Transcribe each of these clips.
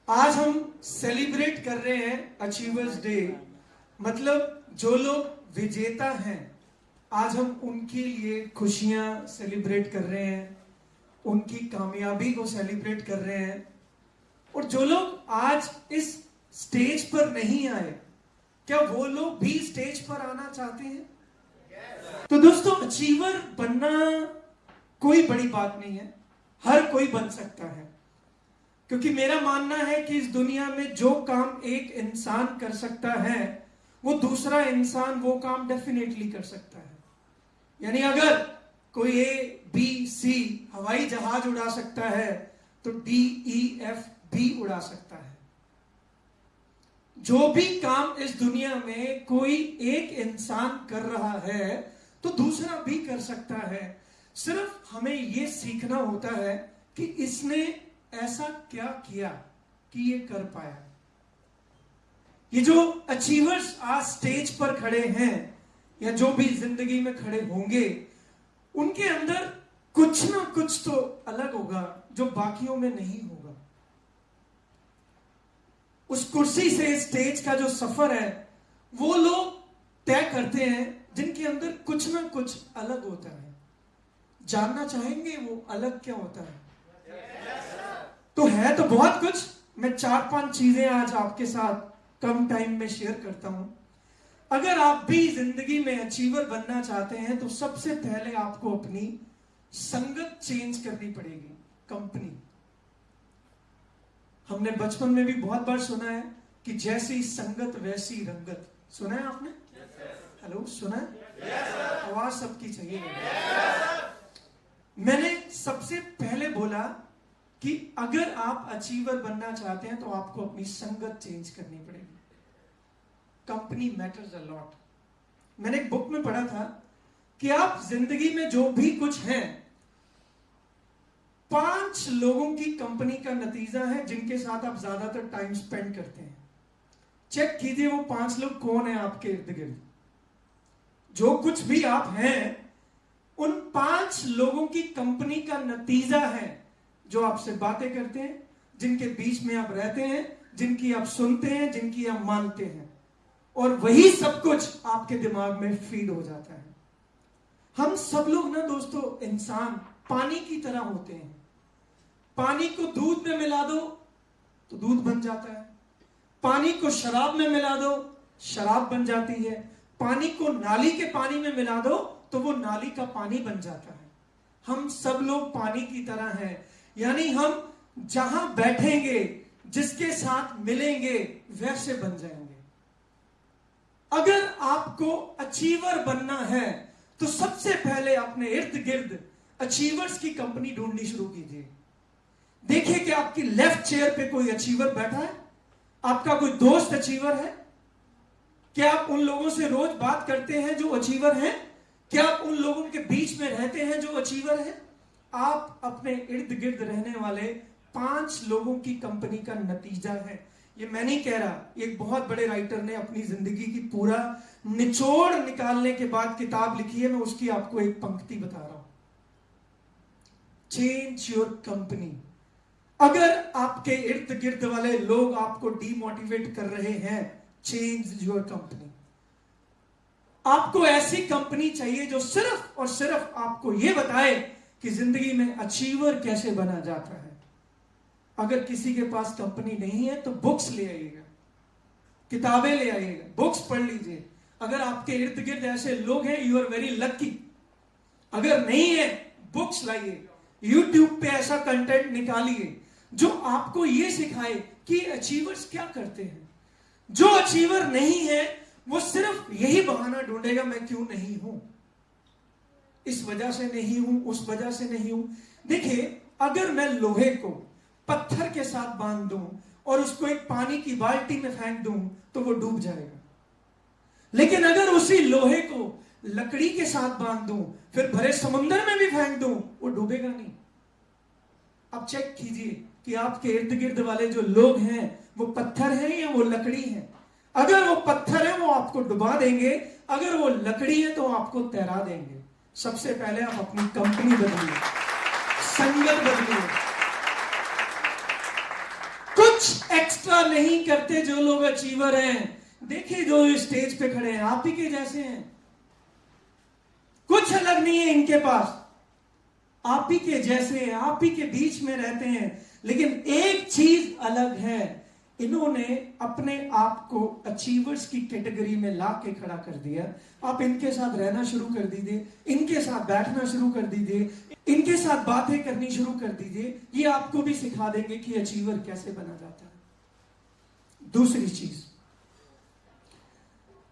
आज हम सेलिब्रेट कर रहे हैं अचीवर्स डे। मतलब जो लोग विजेता हैं, आज हम उनके लिए खुशियां सेलिब्रेट कर रहे हैं, उनकी कामयाबी को सेलिब्रेट कर रहे हैं। और जो लोग आज इस स्टेज पर नहीं आए, क्या वो लोग भी स्टेज पर आना चाहते हैं? तो दोस्तों, अचीवर बनना कोई बड़ी बात नहीं है, हर कोई बन सकता है। क्योंकि मेरा मानना है कि इस दुनिया में जो काम एक इंसान कर सकता है, वो दूसरा इंसान वो काम डेफिनेटली कर सकता है। यानी अगर कोई ABC हवाई जहाज उड़ा सकता है, तो DEF भी उड़ा सकता है। जो भी काम इस दुनिया में कोई एक इंसान कर रहा है, तो दूसरा भी कर सकता है। सिर्फ हमें यह सीखना होता है कि इसने ऐसा क्या किया कि ये कर पाया। ये जो अचीवर्स आज स्टेज पर खड़े हैं, या जो भी जिंदगी में खड़े होंगे, उनके अंदर कुछ ना कुछ तो अलग होगा जो बाकियों में नहीं होगा। उस कुर्सी से स्टेज का जो सफर है, वो लोग तय करते हैं जिनके अंदर कुछ ना कुछ अलग होता है। जानना चाहेंगे वो अलग क्या होता है? तो है तो बहुत कुछ। मैं 4-5 चीजें आज आपके साथ कम टाइम में शेयर करता हूं। अगर आप भी जिंदगी में अचीवर बनना चाहते हैं, तो सबसे पहले आपको अपनी संगत चेंज करनी पड़ेगी, कंपनी। हमने बचपन में भी बहुत बार सुना है कि जैसी संगत वैसी रंगत। सुना है आपने? हेलो, सुना है? आवाज सबकी चाहिए। मैंने सबसे पहले बोला कि अगर आप अचीवर बनना चाहते हैं, तो आपको अपनी संगत चेंज करनी पड़ेगी। Company matters a lot. मैंने एक बुक में पढ़ा था कि आप जिंदगी में जो भी कुछ हैं, 5 लोगों की कंपनी का नतीजा है जिनके साथ आप ज्यादातर टाइम स्पेंड करते हैं। चेक कीजिए वो 5 लोग कौन है आपके इर्द गिर्द। जो कुछ भी आप हैं, उन 5 लोगों की कंपनी का नतीजा है जो आपसे बातें करते हैं, जिनके बीच में आप रहते हैं, जिनकी आप सुनते हैं, जिनकी आप मानते हैं। और वही सब कुछ आपके दिमाग में फीड हो जाता है। हम सब लोग ना दोस्तों, इंसान पानी की तरह होते हैं। पानी को दूध में मिला दो तो दूध बन जाता है, पानी को शराब में मिला दो, शराब बन जाती है, पानी को नाली के पानी में मिला दो तो वो नाली का पानी बन जाता है। हम सब लोग पानी की तरह हैं। यानी हम जहां बैठेंगे, जिसके साथ मिलेंगे, वैसे बन जाएंगे। अगर आपको अचीवर बनना है, तो सबसे पहले अपने इर्द गिर्द अचीवर्स की कंपनी ढूंढनी शुरू कीजिए। देखिए कि आपकी लेफ्ट चेयर पे कोई अचीवर बैठा है, आपका कोई दोस्त अचीवर है। क्या आप उन लोगों से रोज बात करते हैं जो अचीवर हैं? क्या आप उन लोगों के बीच में रहते हैं जो अचीवर हैं? आप अपने इर्द गिर्द रहने वाले 5 लोगों की कंपनी का नतीजा है। ये मैं नहीं कह रहा, एक बहुत बड़े राइटर ने अपनी जिंदगी की पूरा निचोड़ निकालने के बाद किताब लिखी है। मैं उसकी आपको एक पंक्ति बता रहा हूं। Change your company. अगर आपके इर्द गिर्द वाले लोग आपको डीमोटिवेट कर रहे हैं, चेंज योर कंपनी। आपको ऐसी कंपनी चाहिए जो सिर्फ और सिर्फ आपको यह बताए कि जिंदगी में अचीवर कैसे बना जाता है। अगर किसी के पास कंपनी नहीं है, तो बुक्स ले आइएगा, किताबें ले आइएगा, बुक्स पढ़ लीजिए। अगर आपके इर्द गिर्द ऐसे लोग हैं, यू आर वेरी लकी। अगर नहीं है, बुक्स लाइए, यूट्यूब पे ऐसा कंटेंट निकालिए जो आपको यह सिखाए कि अचीवर्स क्या करते हैं। जो अचीवर नहीं है, वो सिर्फ यही बहाना ढूंढेगा, मैं क्यों नहीं हूं, इस वजह से नहीं हूं, उस वजह से नहीं हूं। देखिए, अगर मैं लोहे को पत्थर के साथ बांध दूं और उसको एक पानी की बाल्टी में फेंक दूं, तो वो डूब जाएगा। लेकिन अगर उसी लोहे को लकड़ी के साथ बांध दूं, फिर भरे समुद्र में भी फेंक दूं, वो डूबेगा नहीं। अब चेक कीजिए कि आपके इर्द गिर्द वाले जो लोग हैं, वो पत्थर हैं या वो लकड़ी हैं। अगर वो पत्थर है, वो आपको डुबा देंगे। अगर वो लकड़ी है, तो आपको तैरा देंगे। सबसे पहले आप अपनी कंपनी बदलिए, संगत बदलिए। कुछ कुछ एक्स्ट्रा नहीं करते जो लोग अचीवर हैं। देखिए जो स्टेज पे खड़े हैं आप ही के जैसे हैं, कुछ अलग नहीं है इनके पास, आप ही के जैसे हैं, आप ही के बीच में रहते हैं। लेकिन एक चीज अलग है, इन्होंने अपने आप को अचीवर्स की कैटेगरी में ला के खड़ा कर दिया। आप इनके साथ रहना शुरू कर दीजिए, इनके साथ बैठना शुरू कर दीजिए, इनके साथ बातें करनी शुरू कर दीजिए, ये आपको भी सिखा देंगे कि अचीवर कैसे बना जाता है। दूसरी चीज,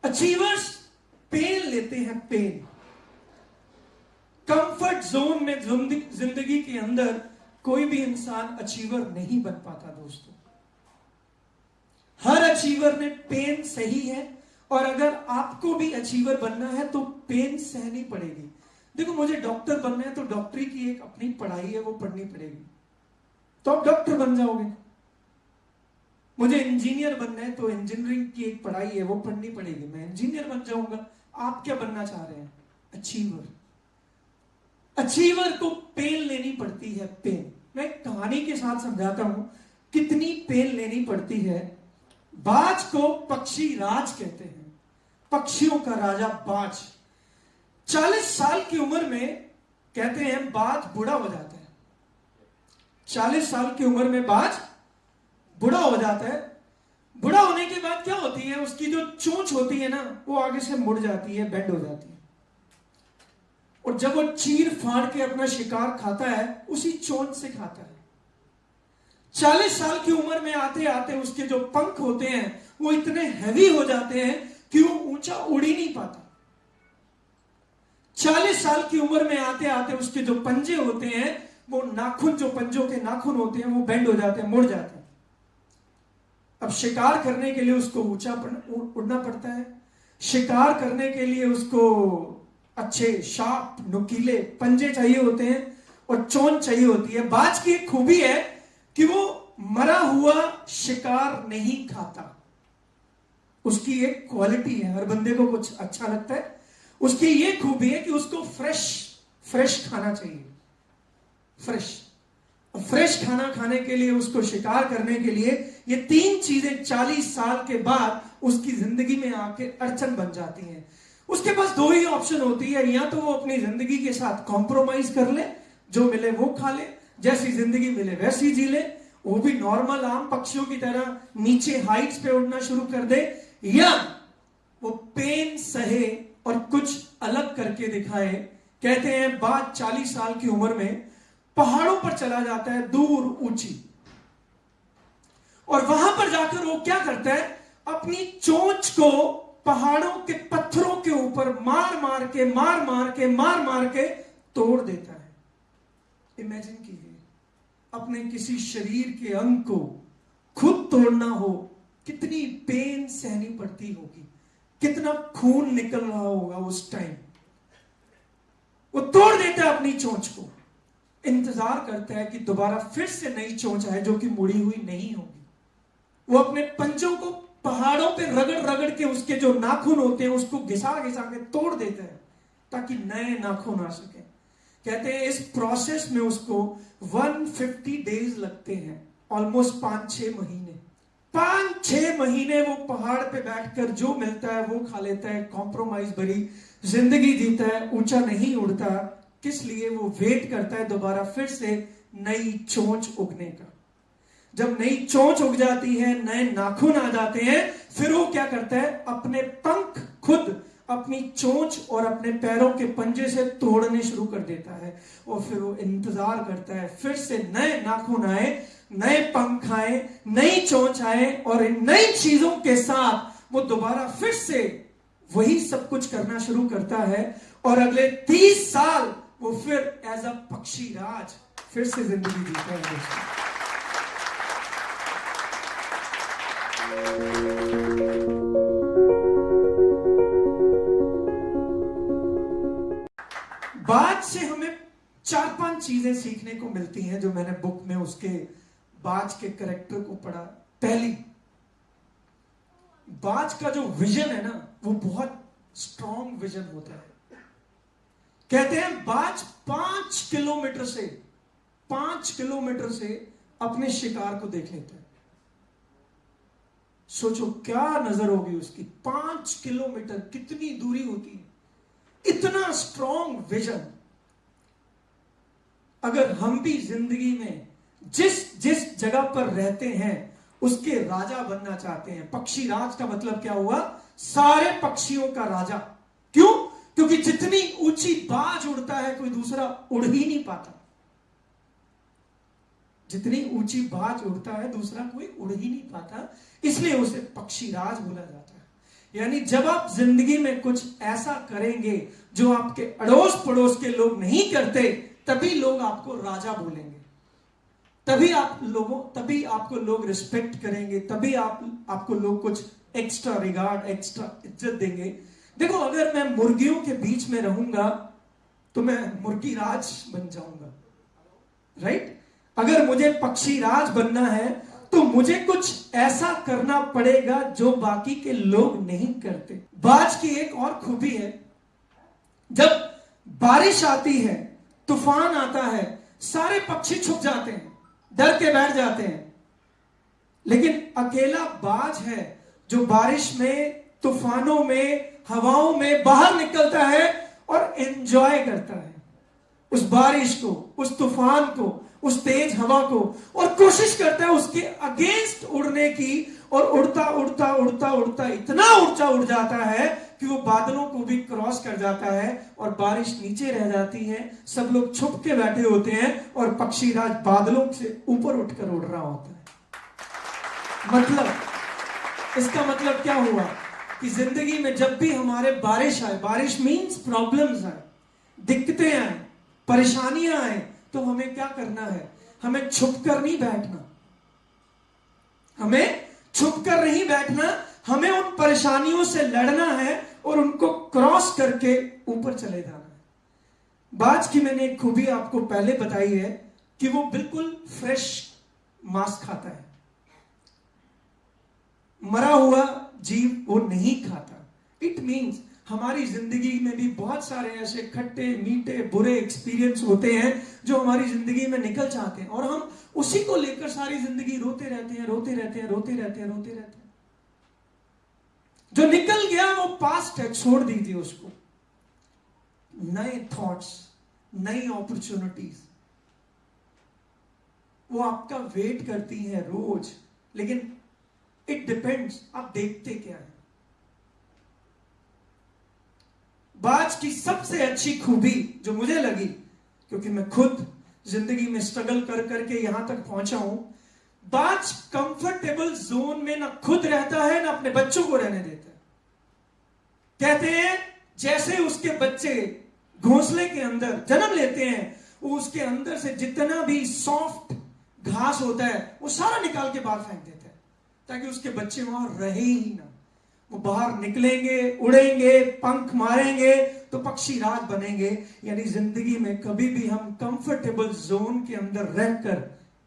अचीवर्स पेन लेते हैं, पेन। कंफर्ट जोन में जिंदगी के अंदर कोई भी इंसान अचीवर नहीं बन पाता दोस्तों। हर अचीवर में पेन सही है, और अगर आपको भी अचीवर बनना है तो पेन सहनी पड़ेगी। देखो मुझे डॉक्टर बनना है तो डॉक्टरी की एक अपनी पढ़ाई है, वो पढ़नी पड़ेगी, तो आप डॉक्टर बन जाओगे। मुझे इंजीनियर बनना है तो इंजीनियरिंग की एक पढ़ाई है, वो पढ़नी पड़ेगी, मैं इंजीनियर बन जाऊंगा। आप क्या बनना चाह रहे हैं? अचीवर। अचीवर को पेन लेनी पड़ती है, पेन। मैं कहानी के साथ समझाता हूं कितनी पेन लेनी पड़ती है। बाज को पक्षी राज कहते हैं, पक्षियों का राजा बाज। 40 साल की उम्र में कहते हैं बाज बूढ़ा हो जाता है। 40 साल की उम्र में बाज बूढ़ा हो जाता है। बूढ़ा होने के बाद क्या होती है, उसकी जो चोंच होती है ना, वो आगे से मुड़ जाती है, बेंड हो जाती है, और जब वो चीर फाड़ के अपना शिकार खाता है उसी चोंच से खाता है। 40 साल की उम्र में आते आते उसके जो पंख होते हैं वो इतने हैवी हो जाते हैं कि वो ऊंचा उड़ ही नहीं पाता। 40 साल की उम्र में आते आते उसके जो पंजे होते हैं, वो नाखून, जो पंजों के नाखून होते हैं, वो बेंड हो जाते हैं, मुड़ जाते हैं। अब शिकार करने के लिए उसको ऊंचा उड़ना पड़ता है। शिकार करने के लिए उसको अच्छे शार्प नुकीले पंजे चाहिए होते हैं और चोंच चाहिए होती है। बाज की एक खूबी है कि वो मरा हुआ शिकार नहीं खाता। उसकी एक क्वालिटी है, हर बंदे को कुछ अच्छा लगता है, उसकी ये खूबी है कि उसको फ्रेश खाना चाहिए। फ्रेश खाना खाने के लिए, उसको शिकार करने के लिए ये 3 चीजें 40 साल के बाद उसकी जिंदगी में आके अड़चन बन जाती हैं। उसके पास 2 ही ऑप्शन होती है, या तो वो अपनी जिंदगी के साथ कॉम्प्रोमाइज कर ले, जो मिले वो खा ले, जैसी जिंदगी मिले वैसी जी ले, वो भी नॉर्मल आम पक्षियों की तरह नीचे हाइट्स पे उड़ना शुरू कर दे, या वो पेन सहे और कुछ अलग करके दिखाए। कहते हैं बाज 40 साल की उम्र में पहाड़ों पर चला जाता है, दूर ऊंची, और वहां पर जाकर वो क्या करता है, अपनी चोंच को पहाड़ों के पत्थरों के ऊपर मार मार के तोड़ देता है। इमेजिन कीजिए, अपने किसी शरीर के अंग को खुद तोड़ना हो, कितनी पेन सहनी पड़ती होगी, कितना खून निकल रहा होगा उस टाइम। वो तोड़ देता है अपनी चोंच को, इंतजार करता है कि दोबारा फिर से नई चोंच आए जो कि मुड़ी हुई नहीं होगी। वो अपने पंजों को पहाड़ों पे रगड़ के उसके जो नाखून होते हैं उसको घिसा के तोड़ देता है ताकि नए नाखून आ सके। कहते हैं इस प्रोसेस में उसको 150 डेज लगते हैं, ऑलमोस्ट 5-6 महीने। 5-6 महीने वो पहाड़ पे बैठकर जो मिलता है वो खा लेता है, कॉम्प्रोमाइज भरी जिंदगी जीता है, ऊंचा नहीं उड़ता। किस लिए? वो वेट करता है दोबारा फिर से नई चोंच उगने का। जब नई चोंच उग जाती है, नए नाखून आ जाते हैं, फिर वो क्या करता है, अपने पंख खुद अपनी चोंच और अपने पैरों के पंजे से तोड़ने शुरू कर देता है। और फिर वो इंतजार करता है फिर से नए नाखून आए, नए पंख आए, नई चोंच आए, और इन नई चीजों के साथ वो दोबारा फिर से वही सब कुछ करना शुरू करता है। और अगले 30 साल वो फिर एज अ पक्षी राज फिर से जिंदगी जीता है दोस्तों। बाज से हमें 4-5 चीजें सीखने को मिलती हैं जो मैंने बुक में उसके बाज के कैरेक्टर को पढ़ा। पहली, बाज का जो विजन है ना, वो बहुत स्ट्रॉन्ग विजन होता है। कहते हैं बाज 5 किलोमीटर से अपने शिकार को देख लेता है। सोचो क्या नजर होगी उसकी। 5 किलोमीटर कितनी दूरी होती है, इतना स्ट्रॉन्ग विजन। अगर हम भी जिंदगी में जिस जिस जगह पर रहते हैं उसके राजा बनना चाहते हैं। पक्षी राज का मतलब क्या हुआ? सारे पक्षियों का राजा। क्यों? क्योंकि जितनी ऊंची बाज उड़ता है कोई दूसरा उड़ ही नहीं पाता। जितनी ऊंची बाज उड़ता है दूसरा कोई उड़ ही नहीं पाता, इसलिए उसे पक्षी राज बोला जाता है। यानी जब आप जिंदगी में कुछ ऐसा करेंगे जो आपके अड़ोस पड़ोस के लोग नहीं करते, तभी लोग आपको राजा बोलेंगे, तभी आपको लोग रिस्पेक्ट करेंगे, तभी आपको लोग कुछ एक्स्ट्रा रिगार्ड, एक्स्ट्रा इज्जत देंगे। देखो, अगर मैं मुर्गियों के बीच में रहूंगा तो मैं मुर्गी राज बन जाऊंगा, राइट? अगर मुझे पक्षी राज बनना है तो मुझे कुछ ऐसा करना पड़ेगा जो बाकी के लोग नहीं करते। बाज की एक और खूबी है, जब बारिश आती है, तूफान आता है, सारे पक्षी छुप जाते हैं, डर के बैठ जाते हैं, लेकिन अकेला बाज है जो बारिश में, तूफानों में, हवाओं में बाहर निकलता है और एंजॉय करता है उस बारिश को, उस तूफान को, उस तेज हवा को, और कोशिश करता है उसके अगेंस्ट उड़ने की, और उड़ता उड़ता उड़ता उड़ता इतना ऊंचा उड़ जाता है कि वो बादलों को भी क्रॉस कर जाता है और बारिश नीचे रह जाती है। सब लोग छुप के बैठे होते हैं और पक्षी राज बादलों से ऊपर उठकर उड़ रहा होता है। मतलब, इसका मतलब क्या हुआ कि जिंदगी में जब भी हमारे बारिश आए, बारिश मीन्स प्रॉब्लम्स आए, दिक्कतें आए, परेशानियां आए, तो हमें क्या करना है? हमें छुपकर नहीं बैठना, हमें छुपकर नहीं बैठना, हमें उन परेशानियों से लड़ना है और उनको क्रॉस करके ऊपर चले जाना है। बाज की मैंने एक खूबी आपको पहले बताई है कि वो बिल्कुल फ्रेश मांस खाता है, मरा हुआ जीव वो नहीं खाता। इट मीन्स हमारी जिंदगी में भी बहुत सारे ऐसे खट्टे मीठे बुरे एक्सपीरियंस होते हैं जो हमारी जिंदगी में निकल जाते हैं, और हम उसी को लेकर सारी जिंदगी रोते रहते हैं, रोते रहते हैं, रोते रहते हैं, रोते रहते हैं। जो निकल गया वो पास्ट है, छोड़ दीजिए उसको। नए थॉट्स, नई अपॉर्चुनिटीज वो आपका वेट करती है रोज, लेकिन इट डिपेंड्स आप देखते क्या है। बाज की सबसे अच्छी खूबी जो मुझे लगी, क्योंकि मैं खुद जिंदगी में स्ट्रगल कर करके यहां तक पहुंचा हूं, बाज कंफर्टेबल जोन में ना खुद रहता है ना अपने बच्चों को रहने देता है। कहते हैं जैसे उसके बच्चे घोंसले के अंदर जन्म लेते हैं, वो उसके अंदर से जितना भी सॉफ्ट घास होता है वो सारा निकाल के बाहर फेंक देता है, ताकि उसके बच्चे वहां रहे ही ना। वो बाहर निकलेंगे, उड़ेंगे, पंख मारेंगे तो पक्षी राज बनेंगे। यानी जिंदगी में कभी भी हम कंफर्टेबल जोन के अंदर रहकर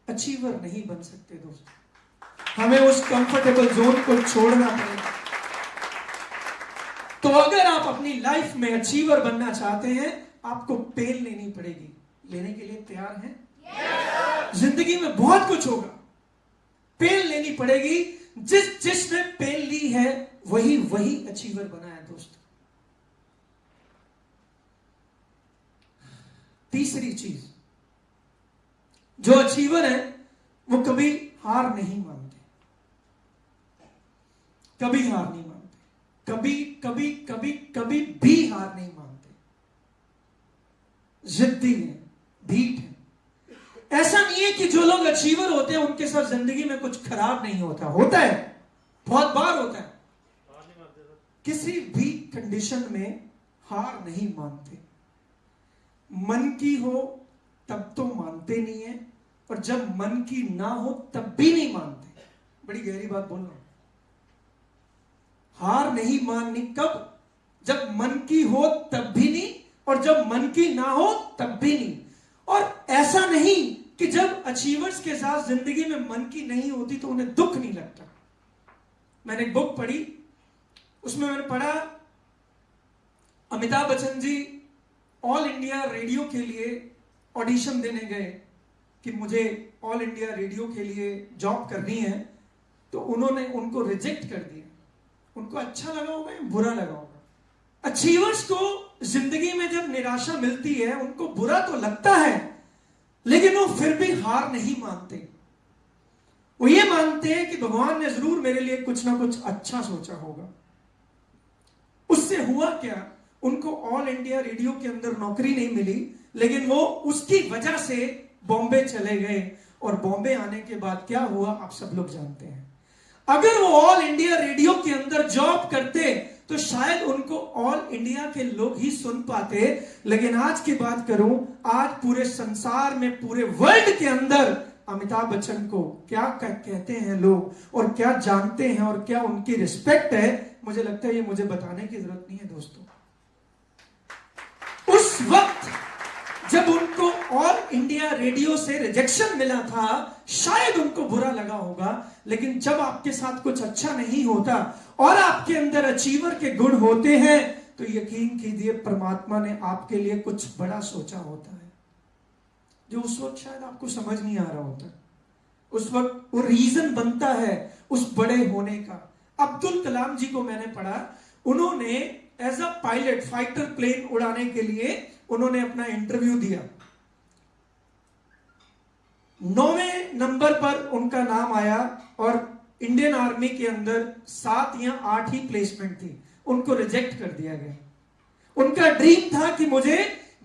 अचीवर नहीं बन सकते दोस्तों, हमें उस कंफर्टेबल जोन को छोड़ना पड़ेगा। तो अगर आप अपनी लाइफ में अचीवर बनना चाहते हैं, आपको पेन लेनी पड़ेगी। लेने के लिए तैयार हैं? yes! जिंदगी में बहुत कुछ होगा, पेन लेनी पड़ेगी। जिसने पेन ली है वही अचीवर बना है दोस्तों। तीसरी चीज, जो अचीवर है वो कभी हार नहीं मानते, कभी हार नहीं मानते, कभी भी हार नहीं मानते। जिद्दी है, ढीठ है। ऐसा नहीं है कि जो लोग अचीवर होते हैं उनके साथ जिंदगी में कुछ खराब नहीं होता, होता है, बहुत बार होता है। किसी भी कंडीशन में हार नहीं मानते। मन की हो तब तो मानते नहीं है, और जब मन की ना हो तब भी नहीं मानते। बड़ी गहरी बात बोल रहा हूं। हार नहीं माननी कब? जब मन की हो तब भी नहीं, और जब मन की ना हो तब भी नहीं। और ऐसा नहीं कि जब अचीवर्स के साथ जिंदगी में मन की नहीं होती तो उन्हें दुख नहीं लगता। मैंने एक बुक पढ़ी, उसमें मैंने पढ़ा Amitabh Bachchan ji all India radio के लिए ऑडिशन देने गए कि मुझे ऑल इंडिया रेडियो के लिए जॉब करनी है। तो उन्होंने उनको रिजेक्ट कर दिया। उनको अच्छा लगा होगा या बुरा लगा होगा। अचीवर्स को जिंदगी में जब निराशा मिलती है उनको बुरा तो लगता है, लेकिन वो फिर भी हार नहीं मानते। वो ये मानते हैं कि भगवान ने जरूर मेरे लिए कुछ ना कुछ अच्छा सोचा होगा। उससे हुआ क्या, उनको ऑल इंडिया रेडियो के अंदर नौकरी नहीं मिली, लेकिन वो उसकी वजह से बॉम्बे चले गए। और बॉम्बे आने के बाद क्या हुआ आप सब लोग जानते हैं। अगर वो ऑल इंडिया रेडियो के अंदर जॉब करते तो शायद उनको ऑल इंडिया के लोग ही सुन पाते। लेकिन आज की बात करूं, आज पूरे संसार में, पूरे वर्ल्ड के अंदर अमिताभ बच्चन को क्या कहते हैं लोग और क्या जानते हैं और क्या उनकी रिस्पेक्ट है, मुझे लगता है ये मुझे बताने की जरूरत नहीं है दोस्तों। उस वक्त जब उनको ऑल इंडिया रेडियो से रिजेक्शन मिला था, शायद उनको बुरा लगा होगा, लेकिन जब आपके साथ कुछ अच्छा नहीं होता और आपके अंदर अचीवर के गुण होते हैं तो यकीन कीजिए परमात्मा ने आपके लिए कुछ बड़ा सोचा होता है, जो उस वक्त शायद आपको समझ नहीं आ रहा होता। उस वक्त वो रीजन बनता है उस बड़े होने का। अब्दुल कलाम जी को मैंने पढ़ा, उन्होंने as a pilot fighter plane उड़ाने के लिए उन्होंने अपना इंटरव्यू दिया। 9वें नंबर पर उनका नाम आया और इंडियन आर्मी के अंदर 7 या 8 ही प्लेसमेंट थी, उनको रिजेक्ट कर दिया गया। उनका ड्रीम था कि मुझे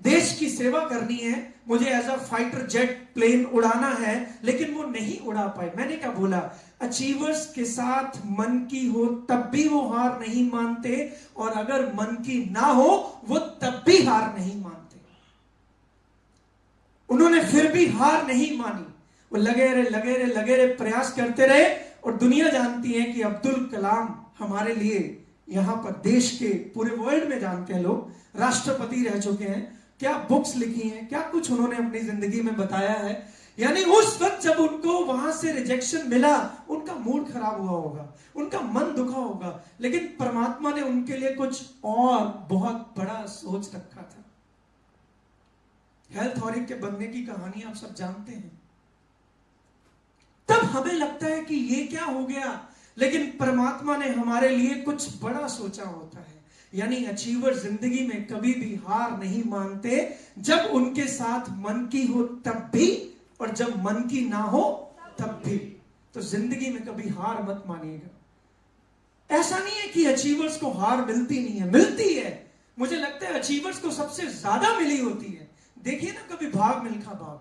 देश की सेवा करनी है, मुझे as a fighter jet plane उड़ाना है, लेकिन वो नहीं उड़ा पाए। मैंने क्या बोला, अचीवर्स के साथ मन की हो तब भी वो हार नहीं मानते, और अगर मन की ना हो वो तब भी हार नहीं मानते। उन्होंने फिर भी हार नहीं मानी, वो लगे रहे प्रयास करते रहे। और दुनिया जानती है कि अब्दुल कलाम हमारे लिए यहां पर देश के पूरे वर्ल्ड में जानते हैं लोग, राष्ट्रपति रह चुके हैं, क्या बुक्स लिखी हैं, क्या कुछ उन्होंने अपनी जिंदगी में बताया है। यानी उस वक्त जब उनको वहां से रिजेक्शन मिला, उनका मूड खराब हुआ होगा, उनका मन दुखा होगा, लेकिन परमात्मा ने उनके लिए कुछ और बहुत बड़ा सोच रखा था। हेल्थ ऑरिक के बनने की कहानी आप सब जानते हैं। तब हमें लगता है कि ये क्या हो गया, लेकिन परमात्मा ने हमारे लिए कुछ बड़ा सोचा होता है। यानी अचीवर जिंदगी में कभी भी हार नहीं मानते, जब उनके साथ मन की हो तब भी और जब मन की ना हो तब भी। तो जिंदगी में कभी हार मत मानिएगा। ऐसा नहीं है कि अचीवर्स को हार मिलती नहीं है, मिलती है। मुझे लगता है अचीवर्स को सबसे ज्यादा मिली होती है। देखिए ना कभी भाग मिल्खा भाग,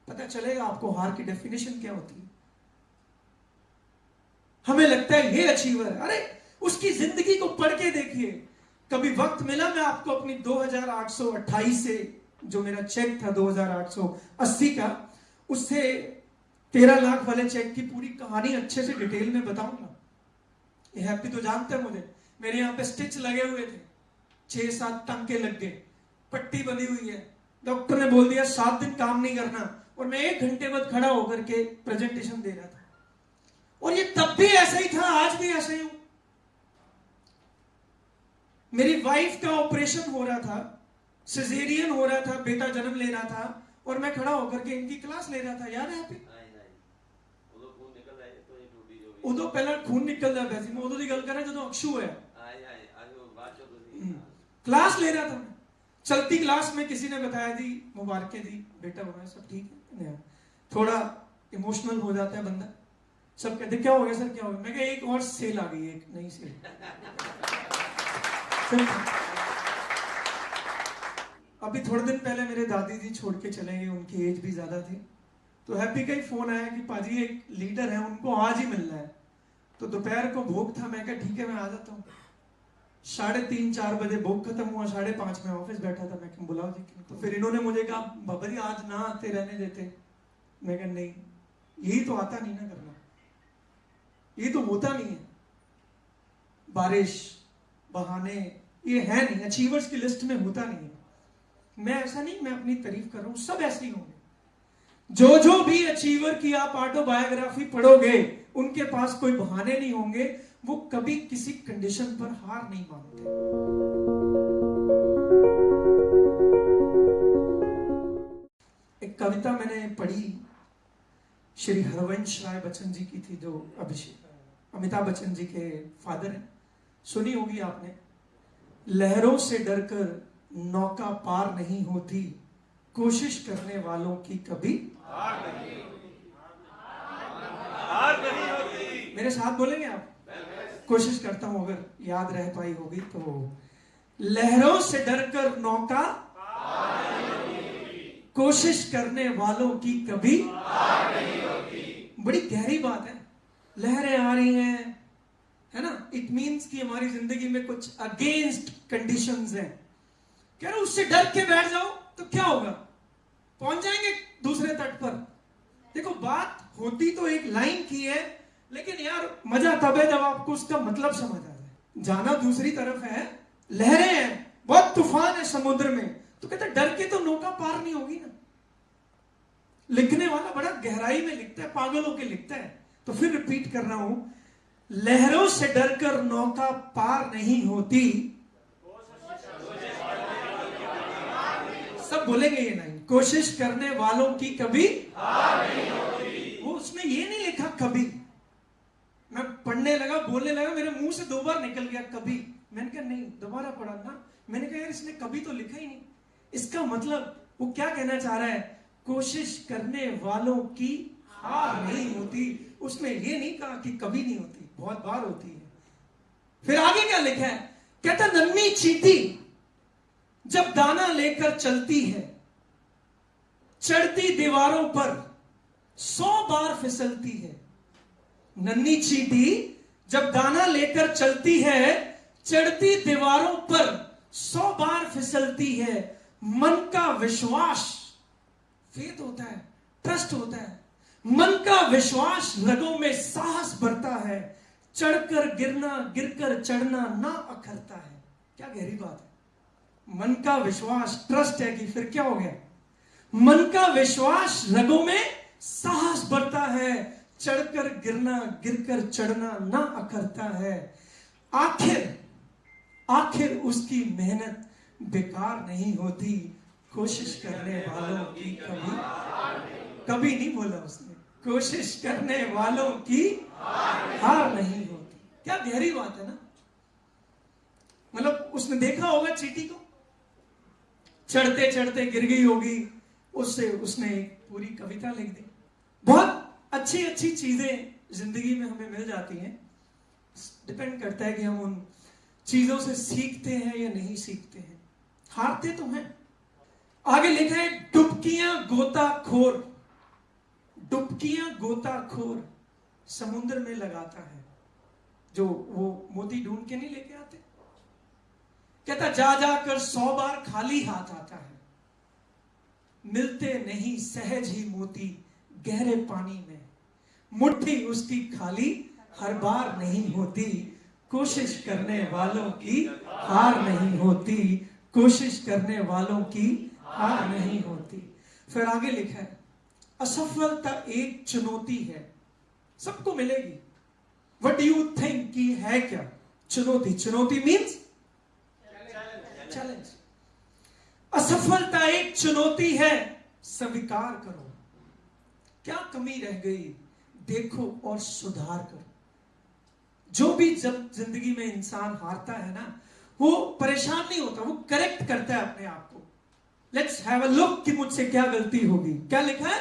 पता चलेगा आपको हार की डेफिनेशन क्या होती है। हमें लगता है ये अचीवर, अरे उसकी जिंदगी को पढ़ के देखिए। कभी वक्त मिला मैं आपको अपनी 2828 से जो मेरा चेक था 2880 का, उससे 13 लाख वाले चेक की पूरी कहानी अच्छे से डिटेल में बताऊंगा। ये हैप्पी तो जानते हैं मुझे, मेरे यहाँ पे स्टिच लगे हुए थे, 6-7 टांके लग गए, पट्टी बंधी हुई है, डॉक्टर ने बोल दिया 7 दिन काम नहीं करना, और मैं 1 घंटे बाद खड़ा होकर के प्रेजेंटेशन दे रहा था। और ये तब भी ऐसा ही था, आज भी ऐसा ही हूं। मेरी वाइफ का ऑपरेशन हो रहा था, सिजेरियन हो रहा था, बेटा जन्म ले रहा था, और मैं खड़ा होकर के इनकी क्लास ले रहा था। याद है हैप्पी? उदो पहला खून निकलता है, मैं उदो की गल कर रहा जो अक्षु है, क्लास ले रहा था मैं। चलती क्लास में किसी ने बताया दी, मुबारकें दी, बेटा हुआ है, सब ठीक है। थोड़ा इमोशनल हो जाता है बंदा, सब कहते क्या हो गया सर, क्या हो गया? मैं कहा एक और सेल आ गई है, एक नई सेल। अभी थोड़े दिन पहले मेरे दादी जी छोड़ के चले गए, उनकी एज भी ज्यादा थी। तो हैप्पी का ही फोन आया कि पाजी एक लीडर है, उनको आज ही मिलना है। तो दोपहर को भोग था, मैं कहा ठीक है मैं आ जाता हूँ। 3:30-4 बजे भोग खत्म हुआ, 5:30 में ऑफिस बैठा था। मैं बुलाओ जी। तो फिर इन्होंने मुझे कहा बाबा जी आज ना आते रहने देते। मैं कहा नहीं, यही तो आता नहीं ना करना, ये तो होता नहीं है। बारिश बहाने ये है नहीं, अचीवर्स की लिस्ट में होता नहीं है। मैं ऐसा नहीं, मैं अपनी तारीफ कर रहा हूं, सब ऐसे ही होंगे। जो भी अचीवर की आप ऑटोबायोग्राफी पढ़ोगे, उनके पास कोई बहाने नहीं होंगे, वो कभी किसी कंडीशन पर हार नहीं मानते। एक कविता मैंने पढ़ी, श्री हरवंश राय बच्चन जी की थी, जो अभिषेक अमिताभ बच्चन जी के फादर हैं, सुनी होगी आपने। लहरों से डरकर नौका पार नहीं होती, कोशिश करने वालों की कभी हार नहीं होती। मेरे साथ बोलेंगे आप? कोशिश करता हूं, अगर याद रह पाई होगी तो। लहरों से डरकर नौका कोशिश करने वालों की कभी हार नहीं होती। बड़ी गहरी बात है। लहरें आ रही हैं, है ना, इट मीन्स कि हमारी जिंदगी में कुछ अगेंस्ट कंडीशंस हैं। कह रहे उससे डर के बैठ जाओ तो क्या होगा? पहुंच जाएंगे दूसरे तट पर। देखो, बात होती तो एक लाइन की है, लेकिन यार मजा तब है जब आपको उसका मतलब समझ आ जाए। जाना दूसरी तरफ है, लहरें हैं, बहुत तूफान है समुद्र में, तो कहते डर के तो नौका पार नहीं होगी ना। लिखने वाला बड़ा गहराई में लिखता है, पागल होके लिखता है। तो फिर रिपीट कर रहा हूं, लहरों से डरकर नौका पार नहीं होती। सब बोलेंगे ये नहीं, कोशिश करने वालों की कभी हार नहीं होती। वो उसने ये नहीं लिखा कभी। मैं पढ़ने लगा, बोलने लगा, मेरे मुंह से 2 बार निकल गया कभी। मैंने कहा नहीं, दोबारा पढ़ा ना। मैंने कहा यार इसने कभी तो लिखा ही नहीं। इसका मतलब वो क्या कहना चाह रहा है? कोशिश करने वालों की हार नहीं होती। उसने ये नहीं कहा कि कभी नहीं होती, बहुत बार होती है। फिर आगे क्या लिखा है? कहता नन्ही चींटी जब दाना लेकर चलती है, चढ़ती दीवारों पर 100 बार फिसलती है। नन्ही चींटी जब दाना लेकर चलती है, चढ़ती दीवारों पर 100 बार फिसलती है। मन का विश्वास, फेथ होता है, ट्रस्ट होता है, मन का विश्वास रगों में साहस भरता है। चढ़कर गिरना, गिरकर चढ़ना ना अखरता है। क्या गहरी बात है। मन का विश्वास, ट्रस्ट है कि फिर क्या हो गया? मन का विश्वास रगों में साहस भरता है। चढ़कर गिरना, गिरकर चढ़ना ना अखरता है। आखिर उसकी मेहनत बेकार नहीं होती। कोशिश करने वालों की कभी नहीं बोला उसने, कोशिश करने वालों की हार नहीं होती। क्या गहरी बात है ना। मतलब उसने देखा होगा चींटी को, चढ़ते चढ़ते गिर गई होगी, उससे उसने एक पूरी कविता लिख दी। बहुत अच्छी अच्छी चीजें जिंदगी में हमें मिल जाती हैं। डिपेंड करता है कि हम उन चीजों से सीखते हैं या नहीं सीखते हैं। हारते तो हैं। आगे लिखा है डुबकियां गोताखोर, डुबकियां गोताखोर समुद्र में लगाता है। जो वो मोती ढूंढ के नहीं लेके आते, कहता जा जाकर 100 बार खाली हाथ आता है। मिलते नहीं सहज ही मोती गहरे पानी में, मुट्ठी उसकी खाली हर बार नहीं होती। कोशिश करने वालों की हार नहीं होती, कोशिश करने वालों की हार नहीं होती। फिर आगे लिखा है असफलता एक चुनौती है, सबको मिलेगी। व्हाट डू यू थिंक कि है क्या चुनौती? चुनौती मीन्स चैलेंज। असफलता एक चुनौती है, स्वीकार करो। क्या कमी रह गई देखो और सुधार करो। जो भी जब जिंदगी में इंसान हारता है ना, वो परेशान नहीं होता, वो करेक्ट करता है अपने आप को। लेट्स हैव अ लुक कि मुझसे क्या गलती होगी। क्या लिखा है?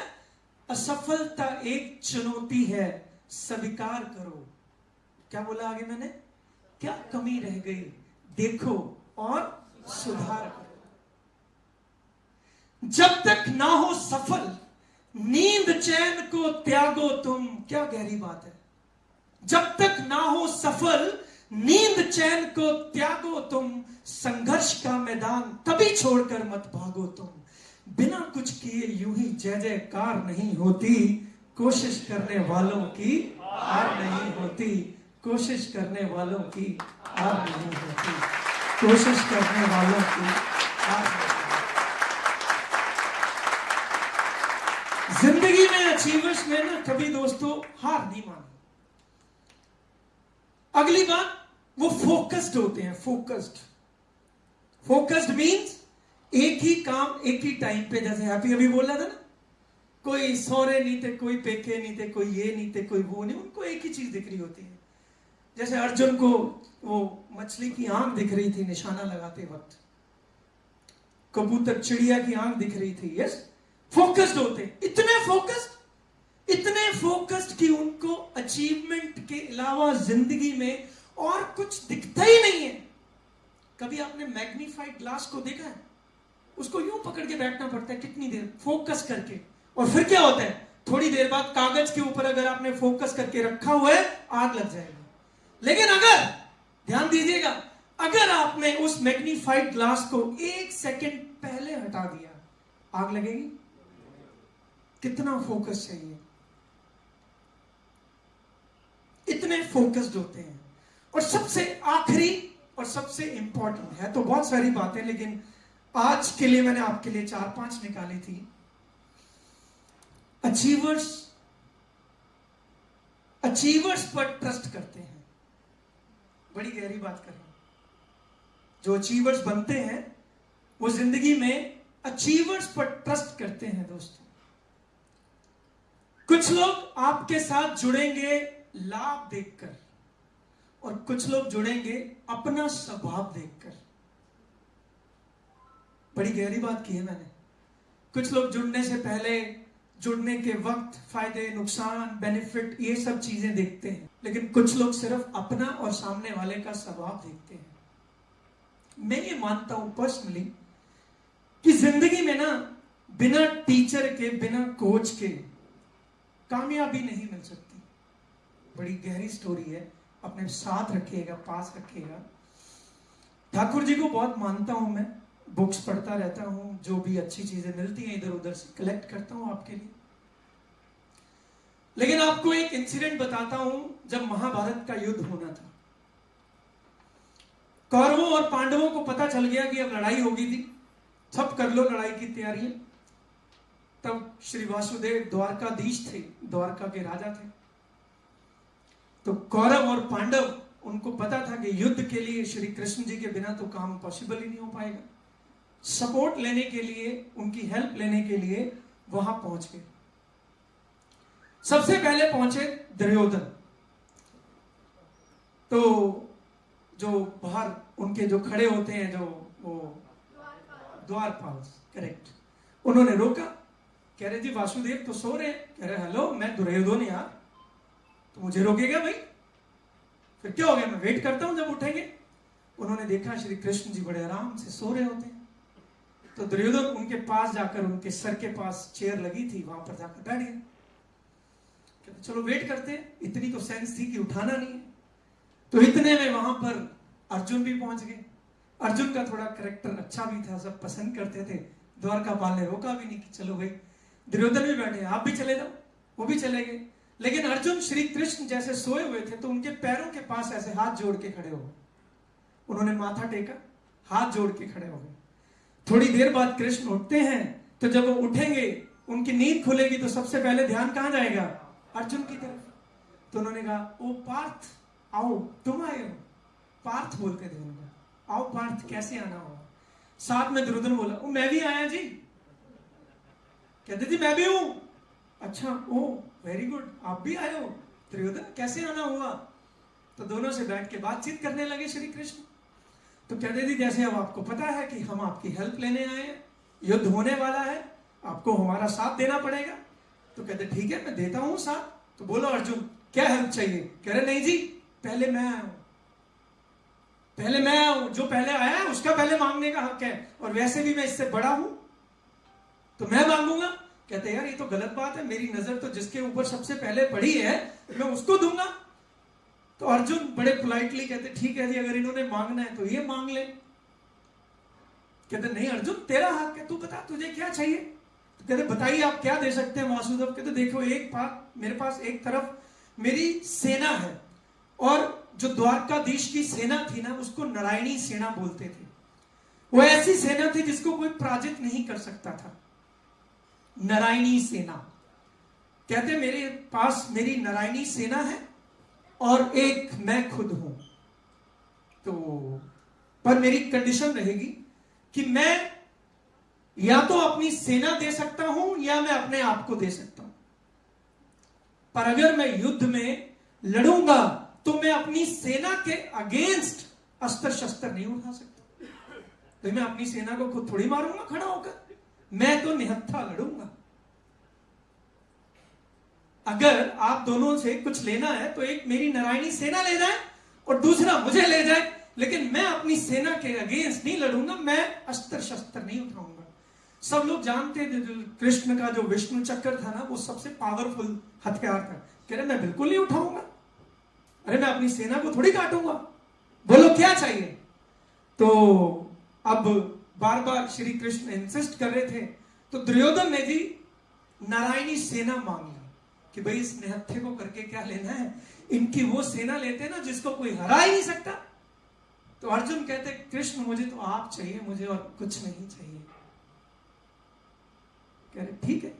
असफलता एक चुनौती है, स्वीकार करो। क्या बोला आगे मैंने? क्या कमी रह गई देखो और सुधार करो। जब तक ना हो सफल नींद चैन को त्यागो तुम। क्या गहरी बात है। जब तक ना हो सफल नींद चैन को त्यागो तुम। संघर्ष का मैदान कभी छोड़कर मत भागो तुम। बिना कुछ किए यूं ही जय जयकार नहीं होती। कोशिश करने वालों की हार नहीं होती। कोशिश करने वालों की हार नहीं होती। कोशिश करने वालों की हार नहीं होती। जिंदगी में अचीवर्स में ना कभी दोस्तों हार नहीं मानते। अगली बात, वो फोकस्ड होते हैं। फोकस्ड मीन्स एक ही काम एक ही टाइम पे। जैसे हैप्पी अभी बोल रहा था ना, कोई सौरे नहीं थे, कोई पेके नहीं थे, कोई ये नहीं थे, कोई वो नहीं, उनको एक ही चीज दिख रही होती है। जैसे अर्जुन को वो मछली की आंख दिख रही थी निशाना लगाते वक्त, कबूतर चिड़िया की आंख दिख रही थी। यस, फोकस्ड होते, इतने फोकस्ड कि उनको अचीवमेंट के अलावा जिंदगी में और कुछ दिखता ही नहीं है। कभी आपने मैग्नीफाइड ग्लास को देखा है? उसको यूं पकड़ के बैठना पड़ता है कितनी देर, फोकस करके, और फिर क्या होता है, थोड़ी देर बाद कागज के ऊपर अगर आपने फोकस करके रखा हुआ है, आग लग जाएगी। लेकिन अगर, ध्यान दीजिएगा, अगर आपने उस मैग्नीफाइड ग्लास को 1 सेकंड पहले हटा दिया, आग लगेगी? कितना फोकस चाहिए, इतने फोकस्ड होते हैं। और सबसे आखिरी और सबसे इंपॉर्टेंट है, तो बहुत सारी बातें, लेकिन आज के लिए मैंने आपके लिए 4-5 निकाली थी। अचीवर्स पर ट्रस्ट करते हैं। बड़ी गहरी बात करें, जो अचीवर्स बनते हैं वो जिंदगी में अचीवर्स पर ट्रस्ट करते हैं। दोस्तों, कुछ लोग आपके साथ जुड़ेंगे लाभ देखकर, और कुछ लोग जुड़ेंगे अपना स्वभाव देखकर। बड़ी गहरी बात की है मैंने। कुछ लोग जुड़ने से पहले, जुड़ने के वक्त फायदे, नुकसान, बेनिफिट, ये सब चीजें देखते हैं, लेकिन कुछ लोग सिर्फ अपना और सामने वाले का स्वभाव देखते हैं। मैं ये मानता हूं पर्सनली कि जिंदगी में ना, बिना टीचर के, बिना कोच के कामयाबी नहीं मिल सकती। बड़ी गहरी स्टोरी है, अपने साथ रखिएगा, पास रखिएगा। ठाकुर जी को बहुत मानता हूं मैं, बुक्स पढ़ता रहता हूं, जो भी अच्छी चीजें मिलती हैं इधर उधर से कलेक्ट करता हूं आपके लिए। लेकिन आपको एक इंसिडेंट बताता हूं, जब महाभारत का युद्ध होना था, कौरवों और पांडवों को पता चल गया कि अब लड़ाई होगी थी, सब कर लो लड़ाई की तैयारियां। तब श्री वासुदेव द्वारकाधीश थे, द्वारका के राजा थे। तो कौरव और पांडव, उनको पता था कि युद्ध के लिए श्री कृष्ण जी के बिना तो काम पॉसिबल ही नहीं हो पाएगा। सपोर्ट लेने के लिए, उनकी हेल्प लेने के लिए वहां पहुंच गए। सबसे पहले पहुंचे दुर्योधन। तो जो बाहर उनके जो खड़े होते हैं, जो वो द्वारपाल, करेक्ट, उन्होंने रोका। कह रहे जी वासुदेव तो सो रहे हैं। कह रहे हेलो, मैं दुर्योधन यार, तो मुझे रोकेगा भाई? फिर क्या हो गया, मैं वेट करता हूं जब उठेंगे। उन्होंने देखा श्री कृष्ण जी बड़े आराम से सो रहे होते हैं। तो दुर्योधन उनके पास जाकर, उनके सर के पास चेयर लगी थी, वहां पर जाकर बैठ गए। कहते चलो वेट करते हैं। इतनी तो सेंस थी कि उठाना नहीं है। तो इतने में वहां पर अर्जुन भी पहुंच गए। अर्जुन का थोड़ा कैरेक्टर अच्छा भी था, सब पसंद करते थे। द्वारकापाल ने रोका भी नहीं कि चलो भाई, दुर्योधन भी बैठे, आप भी चले जाओ। वो भी चले गए। लेकिन अर्जुन श्री कृष्ण जैसे सोए हुए थे, तो उनके पैरों के पास ऐसे हाथ जोड़ के खड़े हो गए। उन्होंने माथा टेका, हाथ जोड़ के खड़े हो गए। थोड़ी देर बाद कृष्ण उठते हैं। तो जब वो उठेंगे, उनकी नींद खुलेगी, तो सबसे पहले ध्यान कहां जाएगा? अर्जुन की तरफ। तो उन्होंने कहा ओ पार्थ आओ, तुम आए हो। पार्थ बोलते थे उनको, आओ पार्थ, कैसे आना होगा। साथ में दुर्योधन बोला ओ मैं भी आया जी। कहते जी मैं भी हूं। अच्छा, ओ वेरी गुड, आप भी आए हो। दुर्योधन कैसे आना हुआ? तो दोनों से बैठ के बातचीत करने लगे श्री कृष्ण। तो कहते जी जैसे अब आपको पता है कि हम आपकी हेल्प लेने आए हैं, युद्ध होने वाला है, आपको हमारा साथ देना पड़ेगा। तो कहते ठीक है, मैं देता हूं साथ। तो बोलो अर्जुन क्या हेल्प चाहिए? कह रहे नहीं जी, पहले मैं आया हूं, पहले मैं आया हूं। जो पहले आया है उसका पहले मांगने का हक है, और वैसे भी मैं इससे बड़ा हूं तो मैं मांगूंगा। कहते यार ये तो गलत बात है, मेरी नजर तो जिसके ऊपर सबसे पहले पड़ी है मैं उसको दूंगा। तो अर्जुन बड़े पोलाइटली कहते ठीक है जी, अगर इन्होंने मांगना है तो ये मांग ले। कहते नहीं अर्जुन, तेरा हक है, तू बता तुझे क्या चाहिए। तो कहते बताइए आप क्या दे सकते हैं वासुदेव। कहते देखो, एक बात, मेरे पास एक तरफ मेरी सेना है, और जो द्वारकाधीश की सेना थी ना, उसको नारायणी सेना बोलते थे। वो ऐसी सेना थी जिसको कोई पराजित नहीं कर सकता था, नारायणी सेना। कहते मेरे पास मेरी नारायणी सेना है, और एक मैं खुद हूं। तो पर मेरी कंडीशन रहेगी कि मैं या तो अपनी सेना दे सकता हूं, या मैं अपने आप को दे सकता हूं। पर अगर मैं युद्ध में लड़ूंगा तो मैं अपनी सेना के अगेंस्ट अस्त्र शस्त्र नहीं उठा सकता। तो मैं अपनी सेना को खुद थोड़ी मारूंगा खड़ा होकर, मैं तो निहत्था लड़ूंगा। अगर आप दोनों से कुछ लेना है तो एक मेरी नारायणी सेना ले जाए और दूसरा मुझे ले जाए, लेकिन मैं अपनी सेना के अगेंस्ट नहीं लड़ूंगा, मैं अस्त्र शस्त्र नहीं उठाऊंगा। सब लोग जानते थे कृष्ण का जो विष्णु चक्र था ना, वो सबसे पावरफुल हथियार था। कह रहे मैं बिल्कुल नहीं उठाऊंगा, अरे मैं अपनी सेना को थोड़ी काटूंगा, बोलो क्या चाहिए। तो अब बार बार श्री कृष्ण इंसिस्ट कर रहे थे, तो दुर्योधन ने भी नारायणी सेना मांग ली कि भाई इस निहत्थे को करके क्या लेना है, इनकी वो सेना लेते ना जिसको कोई हरा ही नहीं सकता। तो अर्जुन कहते कृष्ण मुझे तो आप चाहिए, मुझे और कुछ नहीं चाहिए। कह रहे ठीक है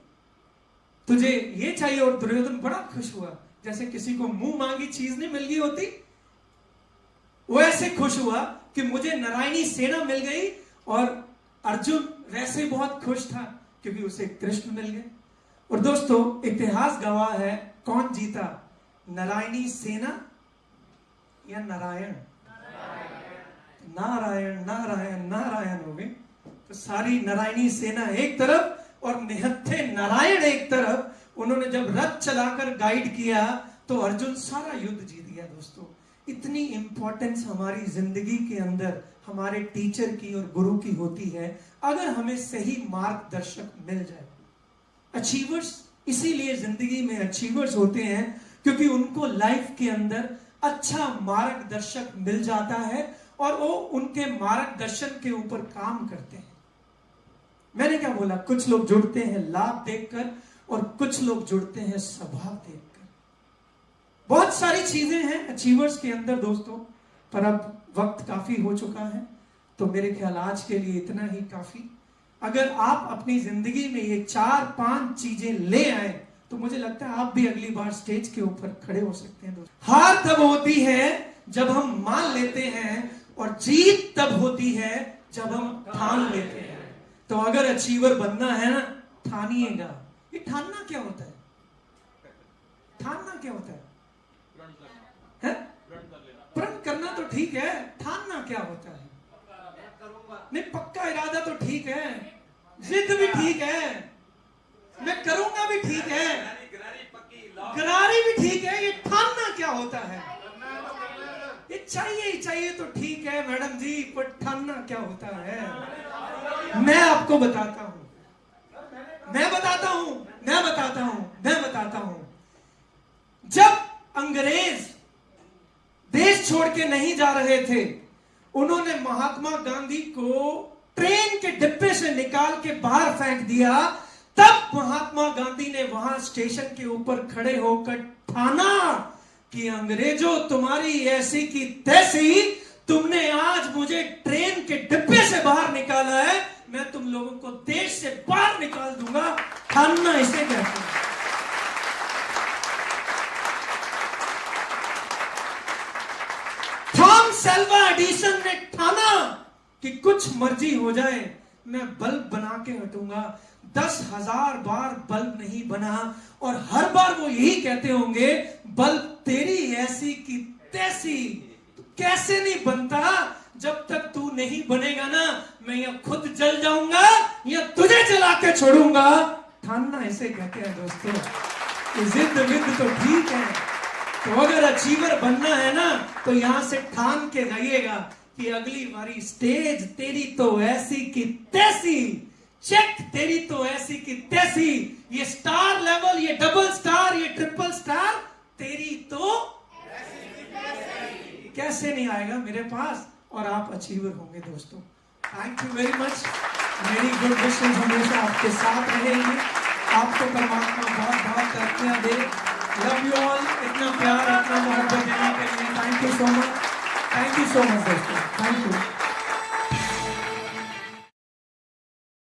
तुझे ये चाहिए। और दुर्योधन बड़ा खुश हुआ, जैसे किसी को मुंह मांगी चीज नहीं मिल गई होती, वो ऐसे खुश हुआ कि मुझे नारायणी सेना मिल गई। और अर्जुन वैसे बहुत खुश था क्योंकि उसे कृष्ण मिल गए। और दोस्तों इतिहास गवाह है, कौन जीता, नारायणी सेना या नारायण? नारायण नारायण नारायण हो गए। तो सारी नारायणी सेना एक तरफ और निहत्थे नारायण एक तरफ। उन्होंने जब रथ चलाकर गाइड किया तो अर्जुन सारा युद्ध जीत गया। दोस्तों इतनी इंपॉर्टेंस हमारी जिंदगी के अंदर हमारे टीचर की और गुरु की होती है, अगर हमें सही मार्गदर्शक मिल जाए। अचीवर्स इसीलिए जिंदगी में अचीवर्स होते हैं क्योंकि उनको लाइफ के अंदर अच्छा मार्गदर्शक मिल जाता है और वो उनके मार्गदर्शन के ऊपर काम करते हैं। मैंने क्या बोला, कुछ लोग जुड़ते हैं लाभ देखकर और कुछ लोग जुड़ते हैं स्वभाव देखकर। बहुत सारी चीजें हैं अचीवर्स के अंदर दोस्तों, पर अब वक्त काफी हो चुका है, तो मेरे ख्याल आज के लिए इतना ही काफी। अगर आप अपनी जिंदगी में ये 4-5 चीजें ले आए तो मुझे लगता है आप भी अगली बार स्टेज के ऊपर खड़े हो सकते हैं। दोस्तों हार तब होती है जब हम मान लेते हैं और जीत तब होती है जब हम ठान लेते हैं। तो अगर अचीवर बनना है ना, ठानिएगा। ये ठानना क्या होता है? ठानना क्या होता है? प्रण करना तो ठीक है, ठानना क्या होता है? नहीं, पक्का इरादा तो ठीक है, जिद भी ठीक है, मैं करूंगा भी ठीक है, गरारी भी ठीक है, ये ठानना क्या होता है? ये चाहिए ही चाहिए तो ठीक है मैडम जी, पर ठानना क्या होता है? मैं आपको बताता हूं, मैं बताता हूं, मैं बताता हूं, मैं बताता हूं। जब अंग्रेज देश छोड़ के नहीं जा रहे थे, उन्होंने महात्मा गांधी को ट्रेन के डिब्बे से निकाल के बाहर फेंक दिया। तब महात्मा गांधी ने वहां स्टेशन के ऊपर खड़े होकर ठाना कि अंग्रेजों तुम्हारी ऐसी की तैसी, तुमने आज मुझे ट्रेन के डिब्बे से बाहर निकाला है, मैं तुम लोगों को देश से बाहर निकाल दूंगा। ठानना इसे कहते हैं। थॉमस अल्वा एडिसन ने ठाना कि कुछ मर्जी हो जाए, मैं बल्ब बना के हटूंगा। 10,000 बार बल्ब नहीं बना और हर बार वो यही कहते होंगे, बल्ब तेरी ऐसी की तैसी। तो कैसे नहीं बनता? जब तक तू नहीं बनेगा ना, मैं या खुद जल जाऊंगा या तुझे जला के छोड़ूंगा। ठानना इसे कहते हैं दोस्तों। जिद विद तो ठीक है, तो अगर अचीवर बनना है ना, तो यहां से ठान के जाइएगा कि अगली बारी स्टेज तेरी तो ऐसी की तैसी, चेक तेरी तो ऐसी की तैसी, ये स्टार लेवल, ये डबल स्टार, ये ट्रिपल स्टार, तेरी तो कैसे नहीं आएगा मेरे पास, और आप अचीवर होंगे दोस्तों। Thank you very much. मेरी गुड विशेस हमेशा आपके साथ रहेंगे। आपको परमात्मा बहुत बहुत तरक्कियां दे। Love you all. इतना प्यार, इतना मोहब्बत देने के लिए thank you so much. Thank you so much दोस्तों।